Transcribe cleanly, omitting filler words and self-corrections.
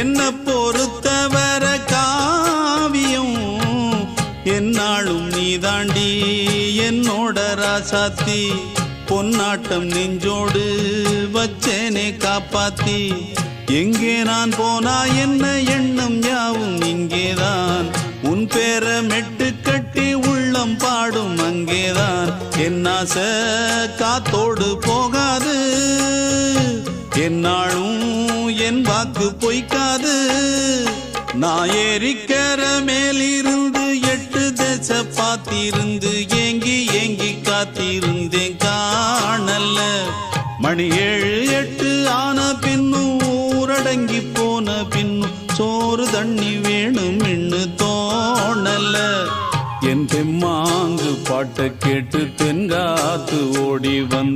என்ன பொறுத்தவர காவியம் என்னாலும் நீதாண்டி என்னோட ராசாத்தி பொன்னாட்டம் நெஞ்சோடு வச்சேனே காப்பாத்தி எங்கே நான் போனா என்ன எண்ணம் யாவும் இங்கேதான் உன் பேர மெட்டு கட்டி உள்ளம் பாடும் அங்கேதான் என் ஆசை காத்தோடு போகாது என்னாலும் என் வாக்கு பொய்க்காது நான் ஏறிக்கர மேலிருந்து 8 தேச பாத்திருந்து ஏங்கி ஏங்கி காத்திருந்தேன் காணல்ல மணி 7 8 ஆன பின்னும் ஊரடங்கி போன பின்னும் சோறு தண்ணி வேணும் இன்னு தோணல என் தெம்மாங்கு பாட்டை கேட்டு தென்காத்து ஓடி வந்த